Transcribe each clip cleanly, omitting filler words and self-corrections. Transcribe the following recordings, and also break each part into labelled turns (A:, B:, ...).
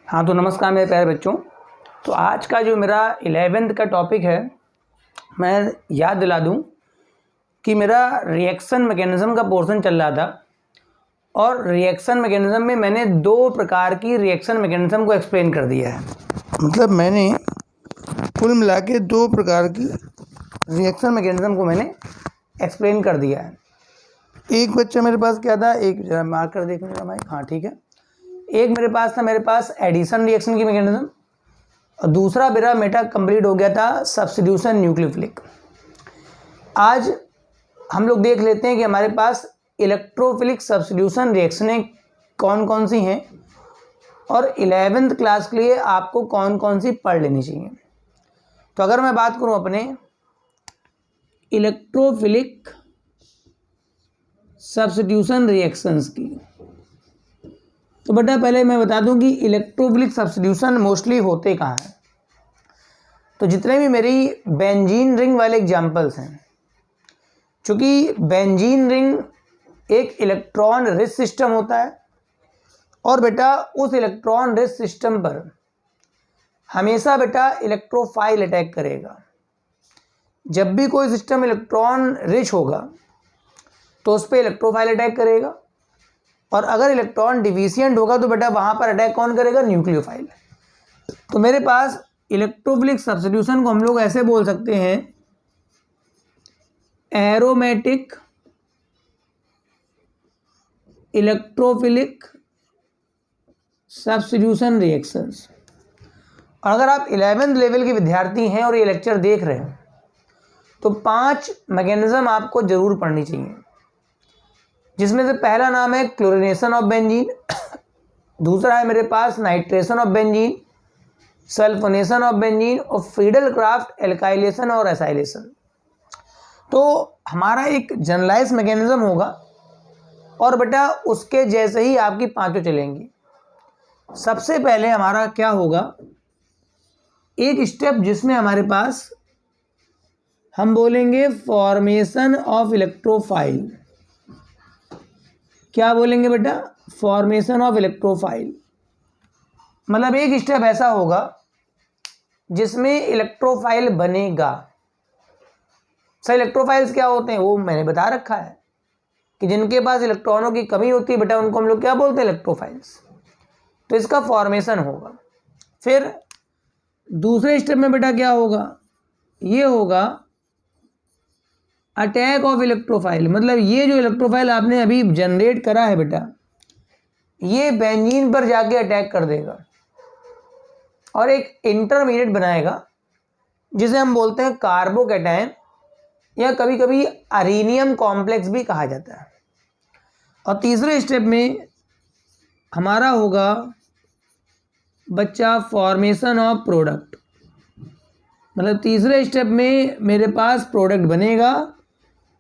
A: हाँ तो नमस्कार मेरे प्यारे बच्चों। तो आज का जो मेरा 11th का टॉपिक है, मैं याद दिला दूं कि मेरा रिएक्शन मैकेनिज़्म का पोर्शन चल रहा था और रिएक्शन मैकेनिज़्म में मैंने दो प्रकार की रिएक्शन मैकेनिज़्म को एक्सप्लेन कर दिया है। मतलब मैंने कुल मिला के दो प्रकार की रिएक्शन मैकेनिज़्म को मैंने एक्सप्लेन कर दिया है। एक बच्चा मेरे पास क्या था, एक जरा मार्क कर देखो मेरा माइक, हाँ ठीक है। एक मेरे पास एडिशन रिएक्शन की मैकेनिज्म और दूसरा मेरा कंप्लीट हो गया था सब्स्टिट्यूशन न्यूक्लियोफिलिक। आज हम लोग देख लेते हैं कि हमारे पास इलेक्ट्रोफिलिक सब्स्टिट्यूशन रिएक्शनें कौन कौन सी हैं और 11th क्लास के लिए आपको कौन कौन सी पढ़ लेनी चाहिए। तो अगर मैं बात करूं अपने इलेक्ट्रोफिलिक सब्स्टिट्यूशन रिएक्शंस की, तो बेटा पहले मैं बता दूं कि इलेक्ट्रोफिलिक सब्स्टिट्यूशन मोस्टली होते कहाँ हैं। तो जितने भी मेरी बेंजीन रिंग वाले एग्जांपल्स हैं, चूँकि बेंजीन रिंग एक इलेक्ट्रॉन रिच सिस्टम होता है और बेटा उस इलेक्ट्रॉन रिच सिस्टम पर हमेशा बेटा इलेक्ट्रोफाइल अटैक करेगा। जब भी कोई सिस्टम इलेक्ट्रॉन रिच होगा तो उस पर इलेक्ट्रोफाइल अटैक करेगा और अगर इलेक्ट्रॉन डिविशिएंट होगा तो बेटा वहाँ पर अटैक कौन करेगा, न्यूक्लियोफाइल। तो मेरे पास इलेक्ट्रोफिलिक सब्स्टिट्यूशन को हम लोग ऐसे बोल सकते हैं, एरोमेटिक इलेक्ट्रोफिलिक सब्स्टिट्यूशन रिएक्शंस। और अगर आप 11th लेवल के विद्यार्थी हैं और ये लेक्चर देख रहे हैं तो 5 मैकेनिज्म आपको जरूर पढ़नी चाहिए, जिसमें से पहला नाम है क्लोरीनेशन ऑफ बेंजीन, दूसरा है मेरे पास nitration of benzene, sulphonation of benzene और फ्रीडल क्राफ्ट एल्काइलेशन और एसाइलेशन। तो हमारा एक जनरलाइज मैकेनिज्म होगा और बेटा उसके जैसे ही आपकी पांचों चलेंगी। सबसे पहले हमारा क्या होगा, एक स्टेप जिसमें हमारे पास हम बोलेंगे फॉर्मेशन ऑफ इलेक्ट्रोफाइल। क्या बोलेंगे बेटा, फॉर्मेशन ऑफ इलेक्ट्रोफाइल। मतलब एक स्टेप ऐसा होगा जिसमें इलेक्ट्रोफाइल बनेगा। सर इलेक्ट्रोफाइल्स क्या होते हैं, वो मैंने बता रखा है कि जिनके पास इलेक्ट्रॉनों की कमी होती है बेटा उनको हम लोग क्या बोलते हैं, इलेक्ट्रोफाइल्स। तो इसका फॉर्मेशन होगा। फिर दूसरे स्टेप में बेटा क्या होगा, ये होगा अटैक ऑफ इलेक्ट्रोफाइल। मतलब ये जो इलेक्ट्रोफाइल आपने अभी जनरेट करा है बेटा, ये बेंजीन पर जाके अटैक कर देगा और एक इंटरमीडिएट बनाएगा जिसे हम बोलते हैं कार्बोकैटायन या कभी कभी अरीनियम कॉम्प्लेक्स भी कहा जाता है। और तीसरे स्टेप में हमारा होगा बच्चा फॉर्मेशन ऑफ प्रोडक्ट। मतलब तीसरे स्टेप में मेरे पास प्रोडक्ट बनेगा।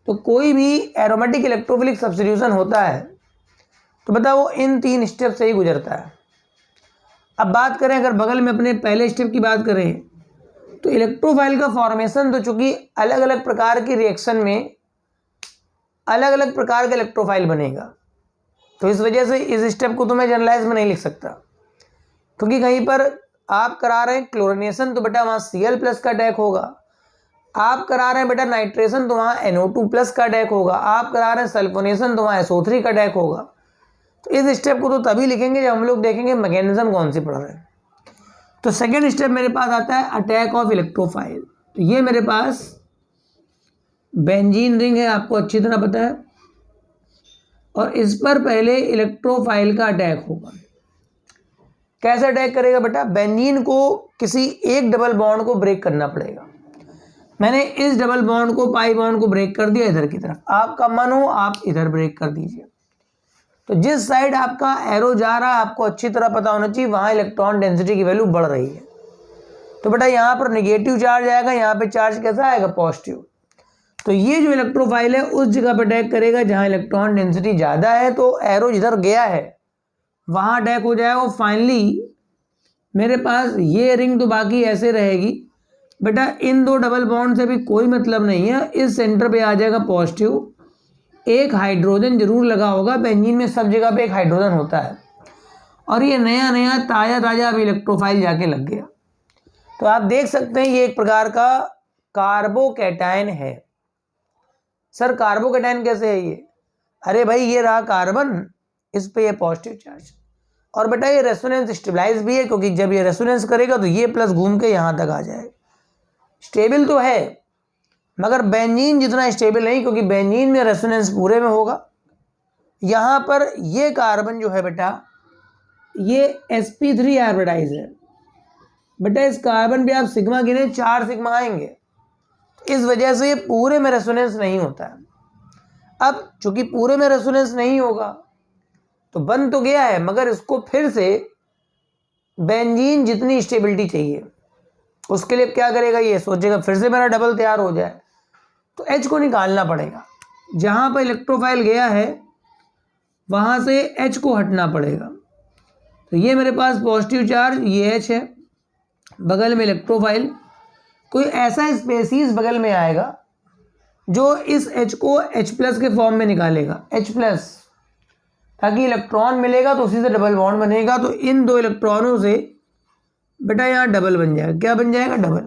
A: तो कोई भी एरोमेटिक इलेक्ट्रोफिलिक सब्स्टिट्यूशन होता है तो बता वो इन 3 स्टेप से ही गुजरता है। अब बात करें, अगर बगल में अपने पहले स्टेप की बात करें तो इलेक्ट्रोफाइल का फॉर्मेशन, तो चूंकि अलग अलग प्रकार की रिएक्शन में अलग अलग प्रकार का इलेक्ट्रोफाइल बनेगा, तो इस वजह से इस स्टेप को तो मैं जनरलाइज में नहीं लिख सकता, क्योंकि कहीं पर आप करा रहे हैं क्लोरीनेशन तो बेटा वहाँ Cl+ का अटैक होगा, आप करा रहे हैं बेटा नाइट्रेशन तो वहाँ NO2+ का अटैक होगा, आप करा रहे हैं सल्फोनेशन तो वहाँ SO3 का अटैक होगा। तो इस स्टेप को तो तभी लिखेंगे जब हम लोग देखेंगे मैकेनिज्म कौन सी पढ़ रहे हैं। तो सेकेंड स्टेप मेरे पास आता है अटैक ऑफ इलेक्ट्रोफाइल। तो ये मेरे पास बेंजीन रिंग है, आपको अच्छी तरह पता है, और इस पर पहले इलेक्ट्रोफाइल का अटैक होगा। कैसे अटैक करेगा बेटा, बेंजीन को किसी एक डबल बॉन्ड को ब्रेक करना पड़ेगा। मैंने इस डबल बॉन्ड को, पाई बॉन्ड को ब्रेक कर दिया इधर की तरफ, आपका मन हो आप इधर ब्रेक कर दीजिए। तो जिस साइड आपका एरो जा रहा है आपको अच्छी तरह पता होना चाहिए वहाँ इलेक्ट्रॉन डेंसिटी की वैल्यू बढ़ रही है। तो बेटा यहाँ पर निगेटिव चार्ज आएगा, यहाँ पे चार्ज कैसा आएगा, पॉजिटिव। तो ये जो इलेक्ट्रोफाइल है उस जगह पर अटैक करेगा जहाँ इलेक्ट्रॉन डेंसिटी ज़्यादा है, तो एरो जिधर गया है वहाँ अटैक हो जाएगा। और फाइनली मेरे पास ये रिंग तो बाकी ऐसे रहेगी बेटा, इन दो डबल बॉन्ड से भी कोई मतलब नहीं है, इस सेंटर पे आ जाएगा पॉजिटिव, एक हाइड्रोजन जरूर लगा होगा, बेंजीन में सब जगह पे एक हाइड्रोजन होता है। और ये नया नया ताज़ा ताज़ा अब इलेक्ट्रोफाइल जाके लग गया। तो आप देख सकते हैं ये एक प्रकार का कार्बोकैटायन है। सर कार्बोकैटायन कैसे है ये? अरे भाई ये रहा कार्बन, इस पे ये पॉजिटिव चार्ज, और बेटा ये रेजोनेंस स्टेबलाइज भी है, क्योंकि जब ये रेजोनेंस करेगा तो ये प्लस घूम के यहाँ तक आ जाएगा। स्टेबल तो है मगर बेंजीन जितना स्टेबल नहीं, क्योंकि बेंजीन में रेजोनेंस पूरे में होगा। यहाँ पर ये कार्बन जो है बेटा ये sp3 हाइब्रिडाइज है। बेटा इस कार्बन पे आप सिग्मा गिने 4 सिग्मा आएंगे, इस वजह से ये पूरे में रेजोनेंस नहीं होता है। अब चूंकि पूरे में रेजोनेंस नहीं होगा तो बन तो गया है, मगर इसको फिर से बेंजीन जितनी स्टेबिलिटी चाहिए उसके लिए क्या करेगा, ये सोचेगा फिर से मेरा डबल तैयार हो जाए, तो H को निकालना पड़ेगा। जहाँ पर इलेक्ट्रोफाइल गया है वहाँ से H को हटना पड़ेगा। तो ये मेरे पास पॉजिटिव चार्ज, ये H है, बगल में इलेक्ट्रोफाइल। कोई ऐसा स्पेसीज बगल में आएगा जो इस H को H+ के फॉर्म में निकालेगा, H+, ताकि इलेक्ट्रॉन मिलेगा तो उसी से डबल बॉन्ड बनेगा। तो इन दो इलेक्ट्रॉनों से बेटा यहाँ डबल बन जाएगा। क्या बन जाएगा? डबल।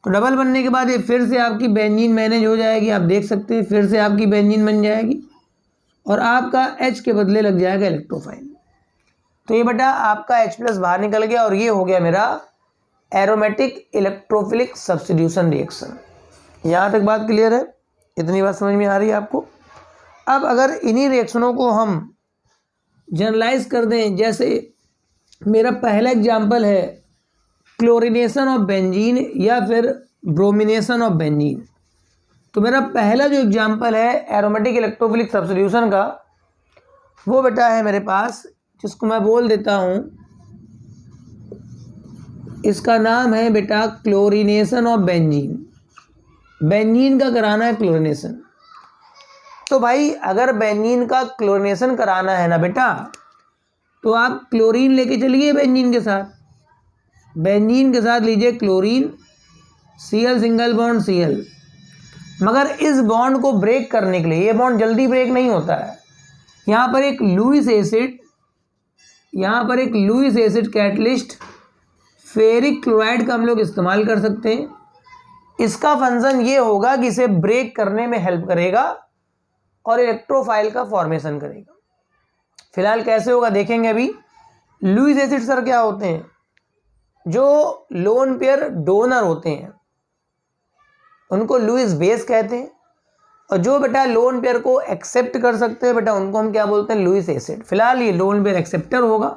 A: तो डबल बनने के बाद ये फिर से आपकी बेंजीन मैनेज हो जाएगी। आप देख सकते हैं फिर से आपकी बेंजीन बन जाएगी और आपका H के बदले लग जाएगा इलेक्ट्रोफाइल। तो ये बेटा आपका H+ बाहर निकल गया और ये हो गया मेरा एरोमेटिक इलेक्ट्रोफिलिक सब्स्टिट्यूशन रिएक्शन। यहाँ तक बात क्लियर है? इतनी बात समझ में आ रही है आपको? अब अगर इन्हीं रिएक्शनों को हम जनरलाइज कर दें, जैसे मेरा पहला एग्जाम्पल है क्लोरिनेशन ऑफ बेंजीन या फिर ब्रोमिनेशन ऑफ बेंजीन। तो मेरा पहला जो एग्जाम्पल है एरोमेटिक इलेक्ट्रोफिलिक सब्स्टिट्यूशन का, वो बेटा है मेरे पास, जिसको मैं बोल देता हूँ, इसका नाम है बेटा क्लोरिनेशन ऑफ बेंजीन। बेंजीन का कराना है क्लोरिनेशन। तो भाई अगर बेंजीन का क्लोरिनेशन कराना है ना बेटा, तो आप क्लोरीन लेके चलिए बेंजीन के साथ। बेंजीन के साथ लीजिए chlorine, Cl single bond Cl। मगर इस बॉन्ड को ब्रेक करने के लिए, ये बॉन्ड जल्दी ब्रेक नहीं होता है, यहाँ पर एक Lewis acid catalyst ferric chloride का हम लोग इस्तेमाल कर सकते हैं। इसका फंक्शन ये होगा कि इसे ब्रेक करने में हेल्प करेगा और इलेक्ट्रोफाइल का फॉर्मेशन करेगा। फिलहाल कैसे होगा देखेंगे अभी। लुईस एसिड सर क्या होते हैं? जो लोन पेयर डोनर होते हैं उनको लुईस बेस कहते हैं, और जो बेटा लोन पेयर को एक्सेप्ट कर सकते हैं बेटा उनको हम क्या बोलते हैं? Lewis acid. फिलहाल ये लोन पेयर एक्सेप्टर होगा,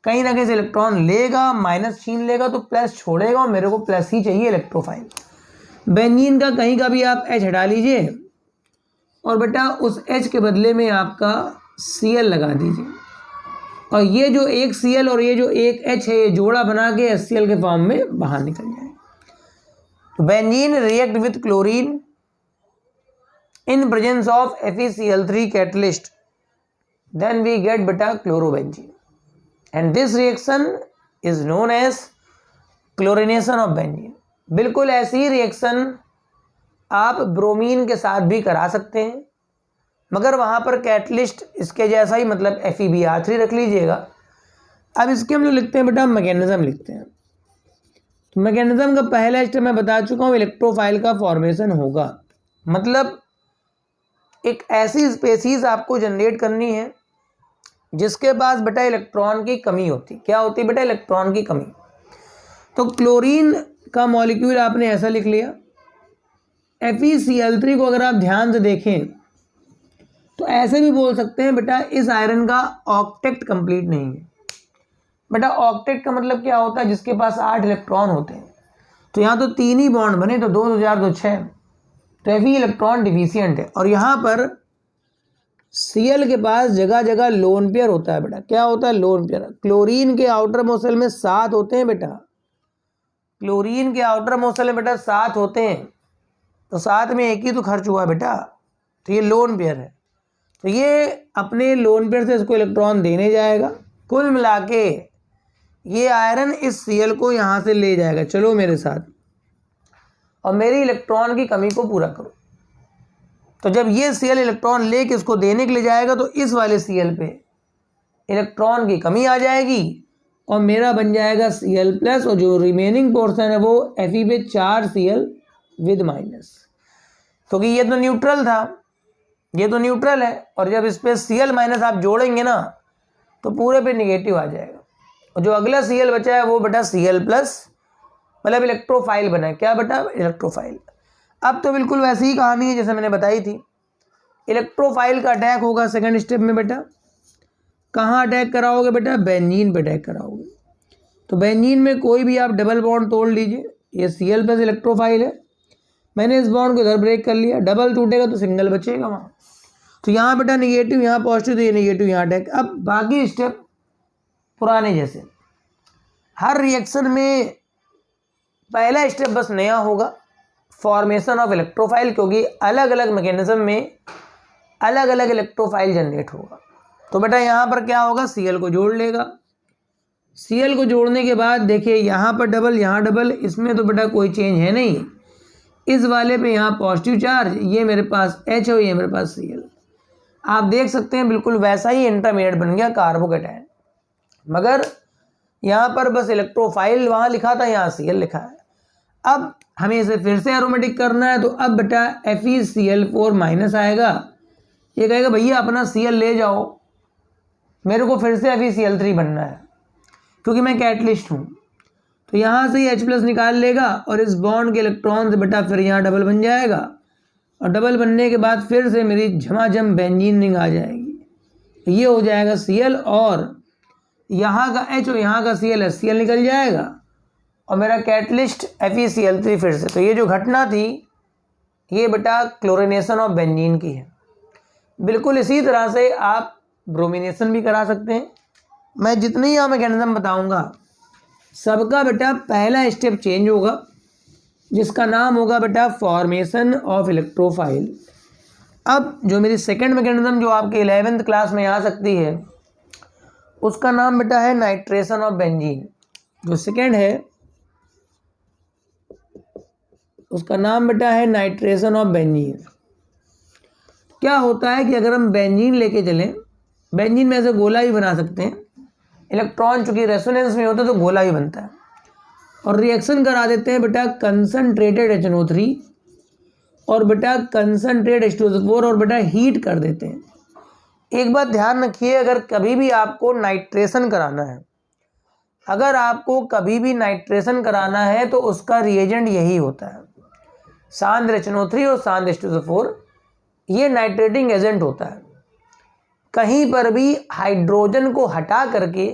A: कहीं ना कहीं से इलेक्ट्रॉन लेगा, माइनस छीन लेगा तो प्लस छोड़ेगा, और मेरे को प्लस ही चाहिए इलेक्ट्रोफाइल। बेंजीन का कहीं का भी आप H हटा लीजिए और बेटा उस H के बदले में आपका Cl लगा दीजिए, और ये जो एक Cl और ये जो एक H है ये जोड़ा बना के HCl के फॉर्म में बाहर निकल जाए। तो benzene react with chlorine in presence of FeCl3 catalyst, then we get बेटा chlorobenzene, and this reaction is known as chlorination of benzene. बिल्कुल ऐसी ही रिएक्शन आप ब्रोमीन के साथ भी करा सकते हैं, मगर वहाँ पर कैटलिस्ट इसके जैसा ही, मतलब FeBr3 रख लीजिएगा। अब इसके हम जो लिखते हैं बेटा मैकेनिज्म लिखते हैं। तो मैकेनिज्म का पहला स्टेप मैं बता चुका हूँ, इलेक्ट्रोफाइल का फॉर्मेशन होगा। मतलब एक ऐसी स्पेसीज आपको जनरेट करनी है जिसके पास बेटा इलेक्ट्रॉन की कमी होती। क्या होती है बेटा? इलेक्ट्रॉन की कमी। तो क्लोरीन का मॉलिक्यूल आपने ऐसा लिख लिया। FeCl3 को अगर आप ध्यान से देखें तो ऐसे भी बोल सकते हैं बेटा इस आयरन का ऑक्टेट कंप्लीट नहीं है। बेटा ऑक्टेट का मतलब क्या होता है? जिसके पास 8 इलेक्ट्रॉन होते हैं। तो यहाँ तो 3 ही बॉन्ड बने, तो 2 2 4 2 6, तो Fe इलेक्ट्रॉन डिफिशियंट है। और यहाँ पर Cl के पास जगह जगह लोन पेयर होता है बेटा। क्या होता है? Lone pair. क्लोरीन के आउटर मोसेल में 7 होते हैं बेटा। क्लोरीन के आउटर मोसेल में बेटा 7 होते हैं, तो 7 में एक ही तो खर्च हुआ बेटा, तो ये लोन पेयर है। तो ये अपने लोन पेयर से इसको इलेक्ट्रॉन देने जाएगा। कुल मिला के ये आयरन इस Cl को यहाँ से ले जाएगा, चलो मेरे साथ, और मेरी इलेक्ट्रॉन की कमी को पूरा करो। तो जब ये Cl इलेक्ट्रॉन लेके इसको देने के लिए जाएगा तो इस वाले Cl पे इलेक्ट्रॉन की कमी आ जाएगी और मेरा बन जाएगा Cl+, और जो रिमेनिंग पोर्शन है वो Fe पे 4 Cl विद माइनस, क्योंकि ये तो न्यूट्रल था, ये तो न्यूट्रल है, और जब इस पे Cl- आप जोड़ेंगे ना तो पूरे पे निगेटिव आ जाएगा, और जो अगला Cl बचा है वो बेटा Cl+, मतलब इलेक्ट्रोफाइल बना है। क्या बेटा? इलेक्ट्रोफाइल। अब तो बिल्कुल वैसी ही कहानी है जैसे मैंने बताई थी। इलेक्ट्रोफाइल का अटैक होगा सेकंड स्टेप में बेटा। कहाँ अटैक कराओगे बेटा? बेंजीन पे अटैक कराओगे। तो बेंजीन में कोई भी आप डबल बॉन्ड तोड़ लीजिए, ये Cl+ इलेक्ट्रोफाइल है, मैंने इस बॉन्ड को इधर ब्रेक कर लिया, डबल टूटेगा तो सिंगल बचेगा वहाँ। तो यहाँ बेटा निगेटिव, यहाँ पॉजिटिव, तो ये निगेटिव, यहाँ अटैक। अब बाकी स्टेप पुराने जैसे। हर रिएक्शन में पहला स्टेप बस नया होगा, फॉर्मेशन ऑफ इलेक्ट्रोफाइल, क्योंकि अलग अलग मैकेनिज्म में अलग अलग इलेक्ट्रोफाइल जनरेट होगा। तो बेटा यहाँ पर क्या होगा? Cl को जोड़ लेगा। Cl को जोड़ने के बाद देखिए यहाँ पर डबल, यहाँ डबल, इसमें तो बेटा कोई चेंज है नहीं। इस वाले पे यहाँ पॉजिटिव चार्ज, ये मेरे पास H और ये मेरे पास Cl। आप देख सकते हैं बिल्कुल वैसा ही इंटरमीडिएट बन गया कार्बोकेटायन, मगर यहाँ पर बस इलेक्ट्रोफाइल वहाँ लिखा था, यहाँ Cl लिखा है। अब हमें इसे फिर से एरोमेटिक करना है, तो अब बेटा FeCl4- आएगा। ये कहेगा भैया अपना Cl ले जाओ, मेरे को फिर से FeCl3 बनना है, क्योंकि मैं कैटलिस्ट हूँ। तो यहाँ से ही H+ निकाल लेगा और इस बॉन्ड के इलेक्ट्रॉन से बेटा फिर यहाँ डबल बन जाएगा, और डबल बनने के बाद फिर से मेरी झमाझम बेंजीन रिंग आ जाएगी। ये हो जाएगा Cl, और यहाँ का H और यहाँ का Cl है, Cl निकल जाएगा और मेरा कैटलिस्ट FeCl3 फिर से। तो ये जो घटना थी ये बेटा क्लोरिनेशन ऑफ बेंजीन की है। बिल्कुल इसी तरह से आप ब्रोमिनेशन भी करा सकते हैं। मैं जितने ही मैकेनिज्म बताऊंगा सबका बेटा पहला स्टेप चेंज होगा, जिसका नाम होगा बेटा फॉर्मेशन ऑफ इलेक्ट्रोफाइल। अब जो मेरी सेकंड मैकेनिज्म जो आपके 11th क्लास में आ सकती है, उसका नाम बेटा है नाइट्रेशन ऑफ बेंजीन। जो सेकंड है उसका नाम बेटा है नाइट्रेशन ऑफ बेंजीन। क्या होता है कि अगर हम बेंजीन लेके चलें, बेंजीन में ऐसे गोला भी बना सकते हैं, इलेक्ट्रॉन चूंकि रेजोनेंस में होता है तो गोला ही बनता है, और रिएक्शन करा देते हैं बेटा कंसनट्रेटेड HNO3 और बेटा कंसनट्रेट H2SO4 और बेटा हीट कर देते हैं। एक बात ध्यान रखिए, अगर कभी भी आपको नाइट्रेशन कराना है, अगर आपको कभी भी नाइट्रेशन कराना है तो उसका रिएजेंट यही होता है, सांद्र HNO3 और सांद्र H2SO4, ये नाइट्रेटिंग एजेंट होता है। कहीं पर भी हाइड्रोजन को हटा करके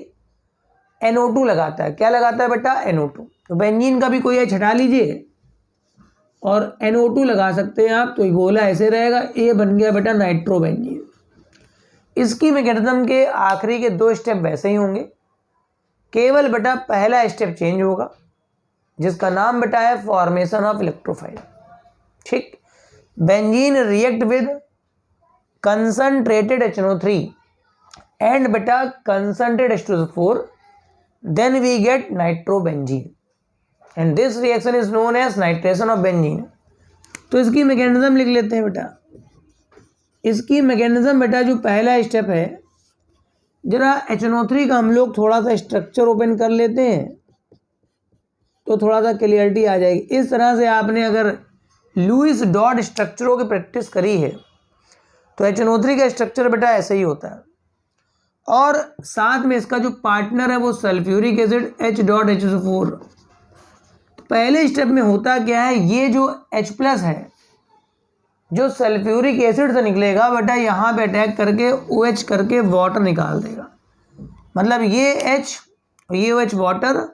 A: NO2 लगाता है। क्या लगाता है बेटा? NO2। तो बेंजीन का भी कोई H हटा लीजिए और NO2 लगा सकते हैं आप, तो ये गोला ऐसे रहेगा, ये बन गया बेटा नाइट्रोबेंजीन। इसकी मैकेनिज्म के आखिरी के 2 स्टेप वैसे ही होंगे, केवल बेटा पहला स्टेप चेंज होगा, जिसका नाम बेटा है फॉर्मेशन ऑफ इलेक्ट्रोफाइल। ठीक, benzene react with concentrated HNO3 and beta concentrated H2SO4, then we get nitrobenzene and this reaction is known as nitration of benzene। तो इसकी मैकेनिज्म लिख लेते हैं बेटा। इसकी मैकेनिज्म बेटा जो पहला स्टेप है, जरा HNO3 का हम लोग थोड़ा सा स्ट्रक्चर ओपन कर लेते हैं तो थोड़ा सा क्लियरिटी आ जाएगी। इस तरह से आपने अगर लुईस डॉट स्ट्रक्चरों की प्रैक्टिस करी है तो HNO3 का स्ट्रक्चर बेटा ऐसे ही होता है, और साथ में इसका जो पार्टनर है वो सल्फ्यूरिक एसिड H.H2SO4। पहले स्टेप में होता क्या है, ये जो H+ है जो सल्फ्यूरिक एसिड से निकलेगा बेटा यहाँ पे अटैक करके OH करके वाटर निकाल देगा। मतलब ये H और ये OH वाटर,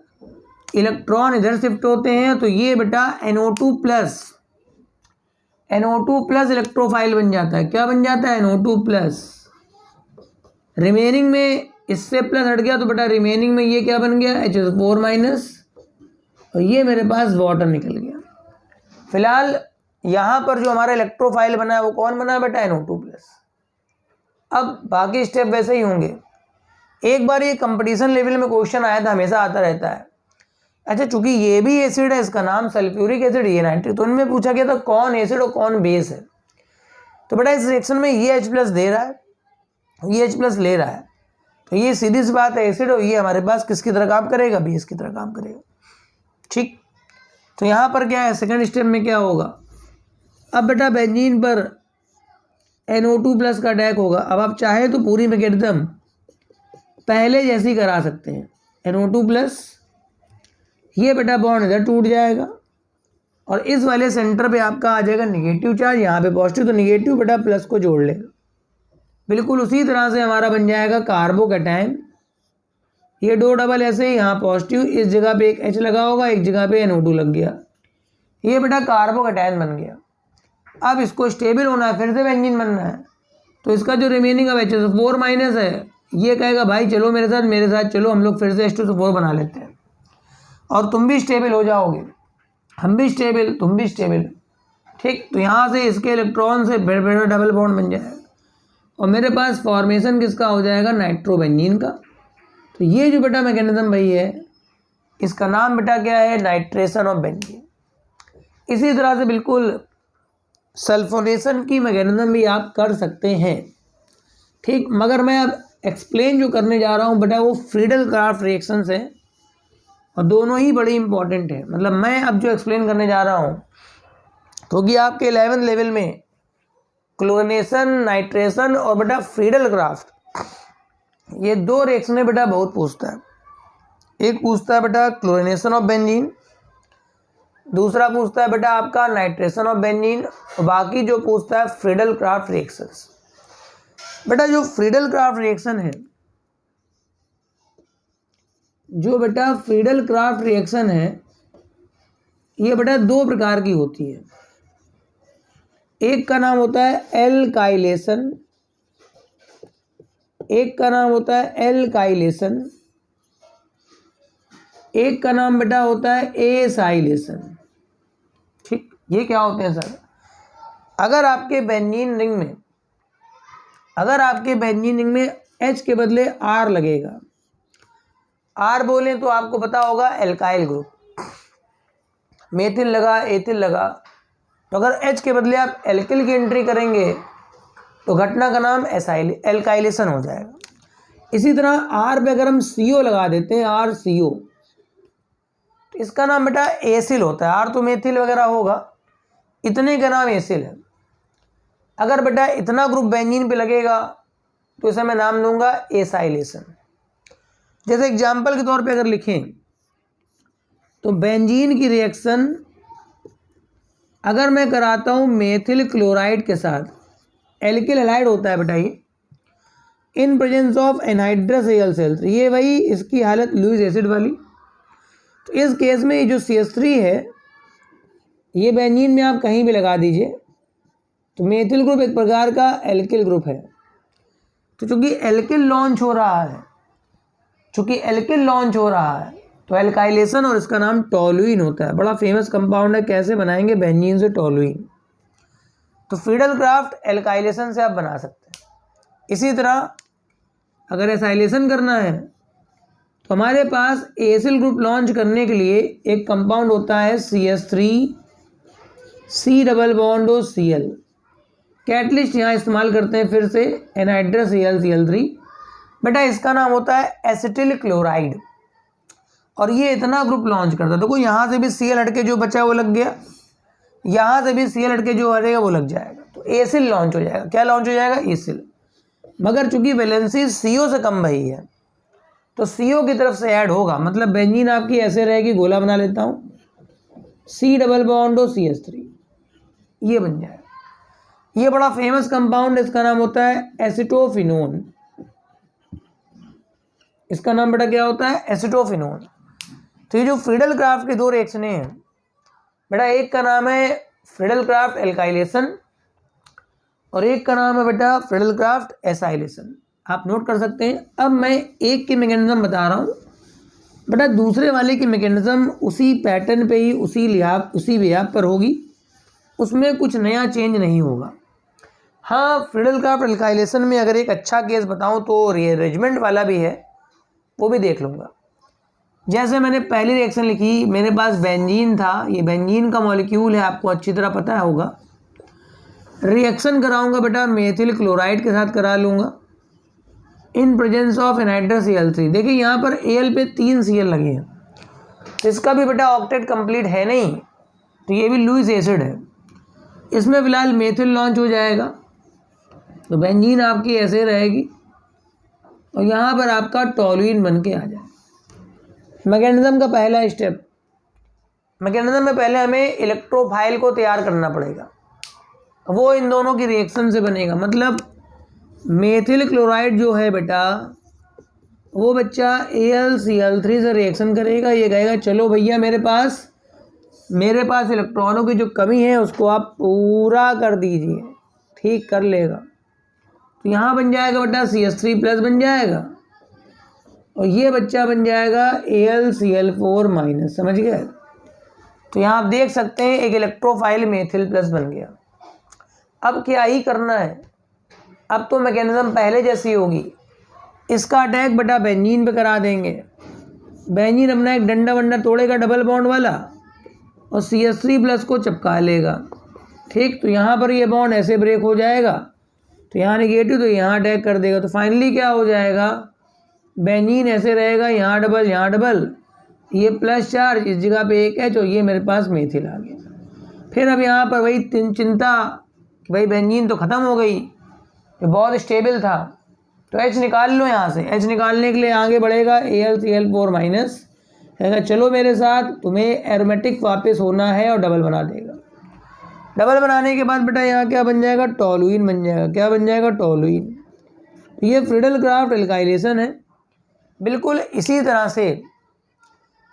A: इलेक्ट्रॉन इधर शिफ्ट होते हैं, तो ये बेटा NO2+ इलेक्ट्रोफाइल बन जाता है। क्या बन जाता है? NO2+। रिमेनिंग में इससे प्लस हट गया तो बेटा रिमेनिंग में ये क्या बन गया? H4- और ये मेरे पास वाटर निकल गया। फिलहाल यहाँ पर जो हमारा इलेक्ट्रोफाइल बना है वो कौन बना है बेटा? NO2+। अब बाकी स्टेप वैसे ही होंगे। एक बार ये कंपटीशन लेवल में क्वेश्चन आया था, हमेशा आता रहता है। अच्छा, चूंकि ये भी एसिड है, इसका नाम सल्फ्यूरिक एसिड, ये नाइट्रिक, तो इनमें पूछा गया था कौन एसिड और कौन बेस है। तो बेटा इस रिएक्शन में ये H+ दे रहा है, ये H+ ले रहा है, तो ये सीधी सी बात है, एसिड और ये हमारे पास किसकी तरह काम करेगा, बेस की तरह काम करेगा। ठीक, तो यहाँ पर क्या है, सेकंड स्टेप में क्या होगा, अब बेटा बेंजीन पर NO2+ का अटैक होगा। अब आप चाहे तो पूरी मैकेनिज्म पहले जैसी करा सकते हैं, NO2+, ये बेटा बॉन्ड इधर टूट जाएगा और इस वाले सेंटर पे आपका आ जाएगा निगेटिव चार्ज, यहाँ पे पॉजिटिव, तो निगेटिव बेटा प्लस को जोड़ लेगा। बिल्कुल उसी तरह से हमारा बन जाएगा कार्बोकैटायन, ये 2 डबल ऐसे ही, यहाँ पॉजिटिव, इस जगह पे एक H लगा होगा, एक जगह पे NO2 लग गया, ये बेटा कार्बोकैटायन बन गया। अब इसको स्टेबल होना है, फिर से बेंजीन बनना है, तो इसका जो रिमेनिंग अब H4- है, ये कहेगा भाई चलो मेरे साथ चलो, हम लोग फिर से H2SO4 बना लेते हैं और तुम भी स्टेबल हो जाओगे, हम भी स्टेबल, तुम भी स्टेबल। ठीक, तो यहाँ से इसके इलेक्ट्रॉन से बेटा डबल बॉन्ड बन जाएगा और मेरे पास फॉर्मेशन किसका हो जाएगा, नाइट्रोबेंजीन का। तो ये जो बेटा मैकेनिज्म भाई है, इसका नाम बेटा क्या है, नाइट्रेशन ऑफ बेंजीन। इसी तरह से बिल्कुल सल्फोनेशन की मैकेनिज्म भी आप कर सकते हैं। ठीक, मगर मैं अब एक्सप्लेन जो करने जा रहा हूँ बेटा वो फ्रीडल क्राफ्ट रिएक्शंस है और दोनों ही बड़ी इंपॉर्टेंट है। मतलब मैं अब जो एक्सप्लेन करने जा रहा हूँ, क्योंकि आपके 11th लेवल में क्लोरिनेशन, नाइट्रेशन और बेटा फ्रीडल क्राफ्ट, ये 2 रिएक्शन बेटा बहुत पूछता है। एक पूछता है बेटा क्लोरिनेशन ऑफ बेंजीन, दूसरा पूछता है बेटा आपका नाइट्रेशन ऑफ बेंजीन, और बाकी जो पूछता है फ्रीडल क्राफ्ट रिएक्शंस। बेटा जो फ्रीडल क्राफ्ट रिएक्शन है, जो बेटा फ्रीडल क्राफ्ट रिएक्शन है, ये बेटा 2 प्रकार की होती है। एक का नाम होता है एल्काइलेशन, एक का नाम होता है एल्काइलेशन, एक का नाम बेटा होता है एसाइलेशन। ठीक, ये क्या होते हैं सर, अगर आपके बेंजीन रिंग में H के बदले R लगेगा, R बोलें तो आपको पता होगा एल्काइल ग्रुप, मेथिल लगा, एथिल लगा, तो अगर H के बदले आप एल्किल की एंट्री करेंगे तो घटना का नाम एल्काइलेशन हो जाएगा। इसी तरह R पे अगर हम CO लगा देते हैं, RCO, तो इसका नाम बेटा एसिल होता है। R तो मेथिल वगैरह होगा, इतने का नाम एसिल है। अगर बेटा इतना ग्रुप बेंजीन पे लगेगा तो इसे मैं नाम दूंगा एसाइलेशन। जैसे एग्जाम्पल के तौर पे अगर लिखें तो बेंजीन की रिएक्शन अगर मैं कराता हूँ मेथिल क्लोराइड के साथ, एल्किल हैलाइड होता है बेटा ये, in presence of anhydrous salts, ये भाई इसकी हालत लुईस एसिड वाली। तो इस केस में ये जो CH3 है, ये बेंजीन में आप कहीं भी लगा दीजिए, तो मेथिल ग्रुप एक प्रकार का एल्किल ग्रुप है। तो चूंकि एल्किल लॉन्च हो रहा है, तो एल्काइलेशन, और इसका नाम टोलुइन होता है। बड़ा फेमस कंपाउंड है, कैसे बनाएंगे, बेंजीन से टोलुइन। तो फ्रीडल क्राफ्ट एल्काइलेशन से आप बना सकते हैं। इसी तरह अगर एसाइलेशन करना है तो हमारे पास एसिल ग्रुप लॉन्च करने के लिए एक कंपाउंड होता है CH3 C डबल बॉन्ड और Cl। कैटलिस्ट यहाँ इस्तेमाल करते हैं फिर से एनहाइड्रस Cl3। बेटा इसका नाम होता है एसिटिल क्लोराइड और ये इतना ग्रुप लॉन्च करता है। देखो यहाँ से भी Cl हटके जो बचा वो लग गया, यहाँ से भी Cl हटके जो हटेगा वो लग जाएगा, तो एसिल लॉन्च हो जाएगा। क्या लॉन्च हो जाएगा? एसिल। मगर चूंकि वैलेंसी CO से कम भई है तो CO की तरफ से ऐड होगा, मतलब बेंजीन आपकी ऐसे रहेगी, गोला बना लेता हूँ, C डबल बॉन्ड और CH3, ये बन जाएगा। ये बड़ा फेमस कंपाउंड, इसका नाम होता है एसिटोफिनोन। इसका नाम बेटा क्या होता है? एसिटोफिनोन। तो ये जो फ्रीडल क्राफ्ट की 2 रिएक्शनें हैं बेटा, एक का नाम है फ्रीडल क्राफ्ट एल्काइलेशन और एक का नाम है बेटा फ्रीडल क्राफ्ट एसाइलेशन। आप नोट कर सकते हैं। अब मैं एक की मैकेनिज्म बता रहा हूँ बेटा, दूसरे वाले की मैकेनिज्म उसी पैटर्न पे ही, उसी बिहाफ पर होगी, उसमें कुछ नया चेंज नहीं होगा। हाँ, फ्रीडल क्राफ्ट एल्काइलेशन में अगर एक अच्छा केस बताऊँ तो रीअरेंजमेंट वाला भी है, वो भी देख लूँगा। जैसे मैंने पहली रिएक्शन लिखी, मेरे पास बेंजीन था, ये बेंजीन का मॉलिक्यूल है, आपको अच्छी तरह पता होगा। रिएक्शन कराऊंगा बेटा मेथिल क्लोराइड के साथ करा लूँगा, इन प्रेजेंस ऑफ एनाइड्रस Cl3। देखिए यहाँ पर Al पे 3 Cl लगे हैं, तो इसका भी बेटा ऑक्टेट कंप्लीट है नहीं, तो ये भी लुईस एसिड है। इसमें फिलहाल मेथिल लॉन्च हो जाएगा, तो बेंजीन आपकी ऐसे रहेगी और यहाँ पर आपका टॉलुइन बन के आ जाए। मैकेनिज्म का पहला स्टेप, मैकेनिज्म में पहले हमें इलेक्ट्रोफाइल को तैयार करना पड़ेगा, वो इन दोनों की रिएक्शन से बनेगा। मतलब मेथिल क्लोराइड जो है बेटा, वो बच्चा AlCl3 से रिएक्शन करेगा। ये कहेगा चलो भैया मेरे पास इलेक्ट्रॉनों की जो कमी है उसको आप पूरा कर दीजिए, ठीक कर लेगा। तो यहाँ बन जाएगा बेटा CH3+ बन जाएगा, और ये बच्चा बन जाएगा AlCl4-। समझ गए? तो यहाँ आप देख सकते हैं एक इलेक्ट्रोफाइल मेथिल प्लस बन गया। अब क्या ही करना है, अब तो मैकेनिज्म पहले जैसी होगी। इसका अटैक बेटा बेंजीन पे करा देंगे। बेंजीन अपना एक डंडा वंडा तोड़ेगा डबल बॉन्ड वाला और CH3+ को चिपका लेगा। ठीक, तो यहाँ पर ये बॉन्ड ऐसे ब्रेक हो जाएगा, तो यहाँ नेगेटिव, तो यहाँ अटैक कर देगा। तो फाइनली क्या हो जाएगा, बेंजीन ऐसे रहेगा, यहाँ डबल, ये प्लस चार्ज, इस जगह पे एक H, और ये मेरे पास मेथिल आ गया। फिर अब यहाँ पर वही चिंता कि भाई बेंजीन तो ख़त्म हो गई, ये बहुत स्टेबल था, तो H निकाल लो। यहाँ से H निकालने के लिए आगे बढ़ेगा AlCl4-, कहेगा चलो मेरे साथ, तुम्हें एरोमेटिक वापस होना है, और डबल बना देगा। डबल बनाने के बाद बेटा यहाँ क्या बन जाएगा, टॉलुइन बन जाएगा। क्या बन जाएगा, टॉलुइन। तो ये फ्रीडल क्राफ्ट एल्काइलेशन है। बिल्कुल इसी तरह से